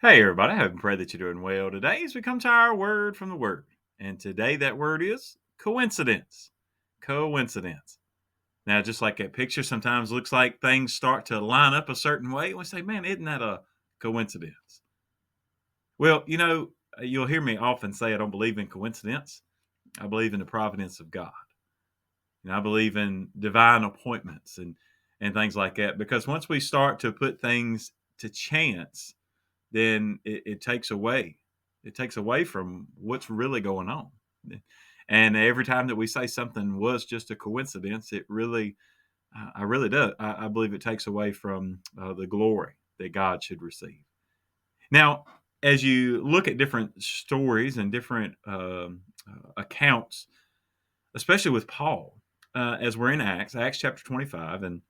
Hey, everybody. I hope and pray that you're doing well today as we come to our word from the Word. And today, that word is coincidence. Coincidence. Now, just like that picture sometimes looks like things start to line up a certain way, we say, man, isn't that a coincidence? Well, you'll hear me often say I don't believe in coincidence. I believe in the providence of God. I believe in divine appointments and things like that. Because once we start to put things to chance, then it takes away. It takes away from what's really going on. And every time that we say something was just a coincidence, it really, I really do. I believe it takes away from the glory that God should receive. Now, as you look at different stories and different accounts, especially with Paul, as we're in Acts chapter 25, and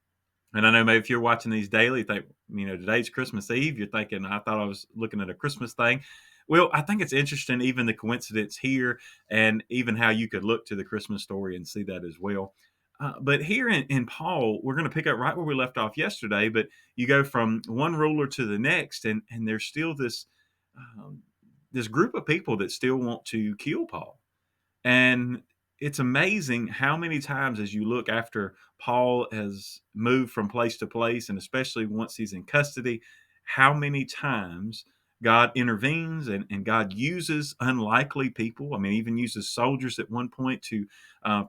I know maybe if you're watching these daily, think, today's Christmas Eve, you're thinking, I thought I was looking at a Christmas thing. Well, I think it's interesting, even the coincidence here, and even how you could look to the Christmas story and see that as well. But here in Paul, we're going to pick up right where we left off yesterday, but you go from one ruler to the next, and there's still um, this group of people that still want to kill Paul. And it's amazing how many times, as you look after Paul has moved from place to place, and especially once he's in custody, how many times God intervenes and God uses unlikely people. I mean, even uses soldiers at one point to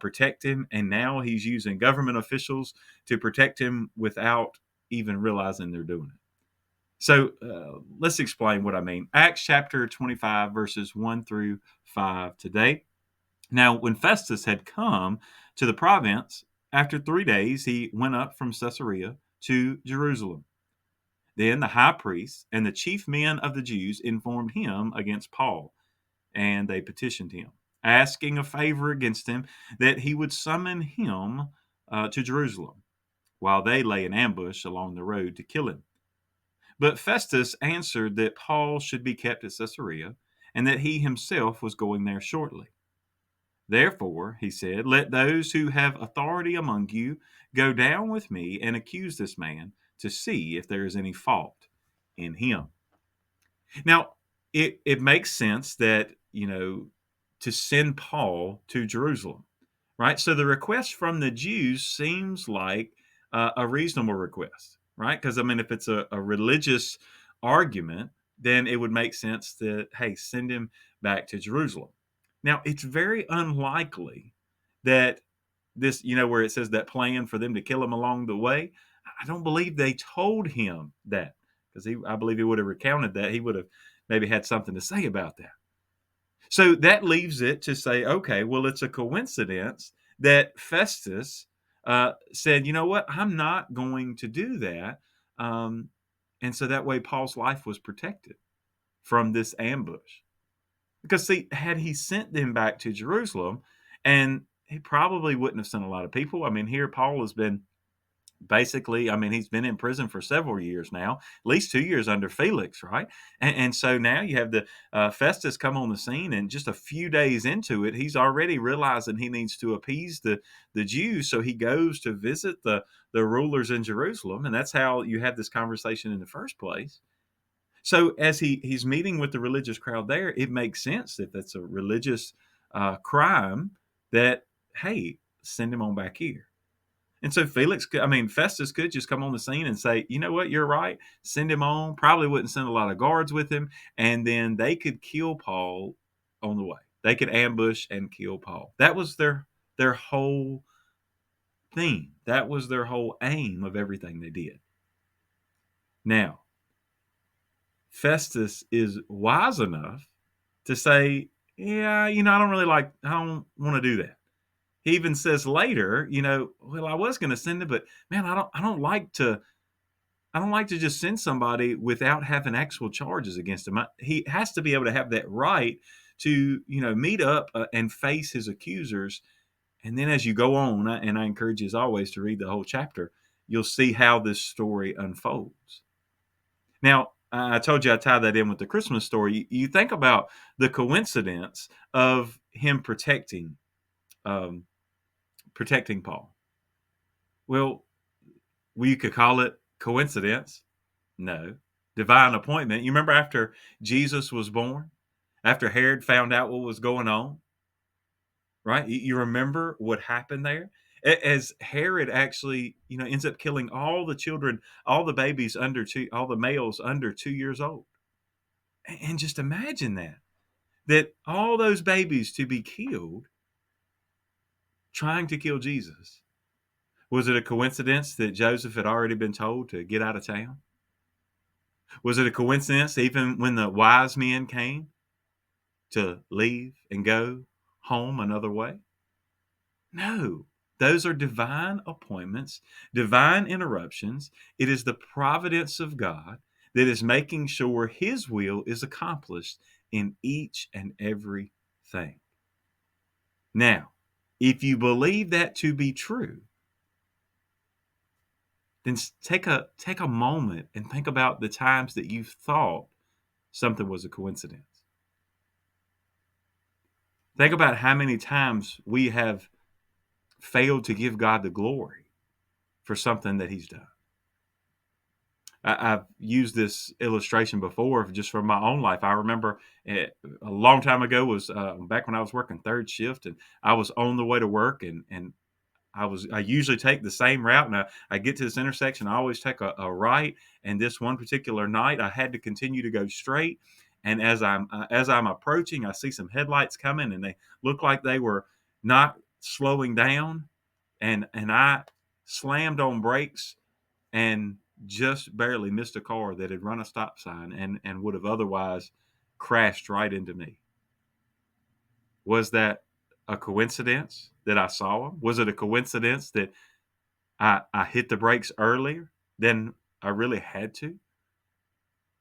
protect him. And now he's using government officials to protect him without even realizing they're doing it. So let's explain what I mean. Acts chapter 25, verses 1 through 5 today. Now, when Festus had come to the province, after 3 days, he went up from Caesarea to Jerusalem. Then the high priest and the chief men of the Jews informed him against Paul, and they petitioned him, asking a favor against him that he would summon him to Jerusalem, while they lay in ambush along the road to kill him. But Festus answered that Paul should be kept at Caesarea, and that he himself was going there shortly. Therefore, he said, let those who have authority among you go down with me and accuse this man to see if there is any fault in him. Now, it makes sense that, to send Paul to Jerusalem, right? So the request from the Jews seems like a reasonable request, right? Because, I mean, if it's a religious argument, then it would make sense that, hey, send him back to Jerusalem. Now, it's very unlikely that this, where it says that plan for them to kill him along the way, I don't believe they told him that, because I believe he would have recounted that. He would have maybe had something to say about that. So that leaves it to say, okay, well, it's a coincidence that Festus said, you know what, I'm not going to do that. And so that way Paul's life was protected from this ambush. Because, see, had he sent them back to Jerusalem, and he probably wouldn't have sent a lot of people. I mean, here Paul has been basically, I mean, he's been in prison for several years now, at least 2 years under Felix, right? And so now you have the Festus come on the scene, and just a few days into it, he's already realizing he needs to appease the Jews. So he goes to visit the rulers in Jerusalem, and that's how you have this conversation in the first place. So as he's meeting with the religious crowd there, it makes sense that that's a religious crime that, hey, send him on back here. And so Festus could just come on the scene and say, you know what, you're right, send him on. Probably wouldn't send a lot of guards with him, and then they could kill Paul on the way. They could ambush and kill Paul. That was their whole theme. That was their whole aim of everything they did. Now, Festus is wise enough to say, yeah, I don't want to do that. He even says later, well, I was going to send it, but man, I don't like to just send somebody without having actual charges against him. He has to be able to have that right to, meet up and face his accusers. And then as you go on, and I encourage you as always to read the whole chapter, you'll see how this story unfolds. Now, I told you I tie that in with the Christmas story. You think about the coincidence of him um, protecting Paul. Well, you could call it coincidence. No. Divine appointment. You remember after Jesus was born, after Herod found out what was going on, right? You remember what happened there? As Herod actually, ends up killing all the children, all the babies under two, all the males under 2 years old. And just imagine that all those babies to be killed trying to kill Jesus. Was it a coincidence that Joseph had already been told to get out of town? Was it a coincidence even when the wise men came to leave and go home another way? No. Those are divine appointments, divine interruptions. It is the providence of God that is making sure his will is accomplished in each and every thing. Now, if you believe that to be true, then take a moment and think about the times that you've thought something was a coincidence. Think about how many times we have failed to give God the glory for something that he's done. I've used this illustration before just from my own life. I remember a long time ago was back when I was working third shift, and I was on the way to work, and I usually take the same route, and I get to this intersection. I always take a right, and this one particular night, I had to continue to go straight. And as I'm approaching, I see some headlights coming, and they look like they were not slowing down, and I slammed on brakes and just barely missed a car that had run a stop sign and would have otherwise crashed right into me. Was that a coincidence that I saw him? Was it a coincidence that I hit the brakes earlier than I really had to?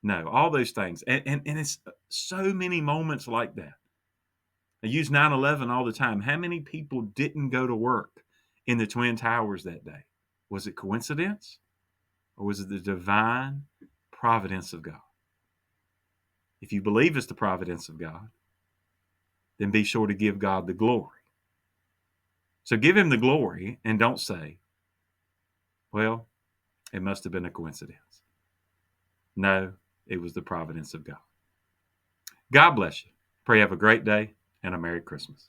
No, all those things. And it's so many moments like that. I use 9/11 all the time. How many people didn't go to work in the Twin Towers that day? Was it coincidence? Or was it the divine providence of God? If you believe it's the providence of God, then be sure to give God the glory. So give him the glory and don't say, well, it must have been a coincidence. No, it was the providence of God. God bless you. Pray you have a great day and a Merry Christmas.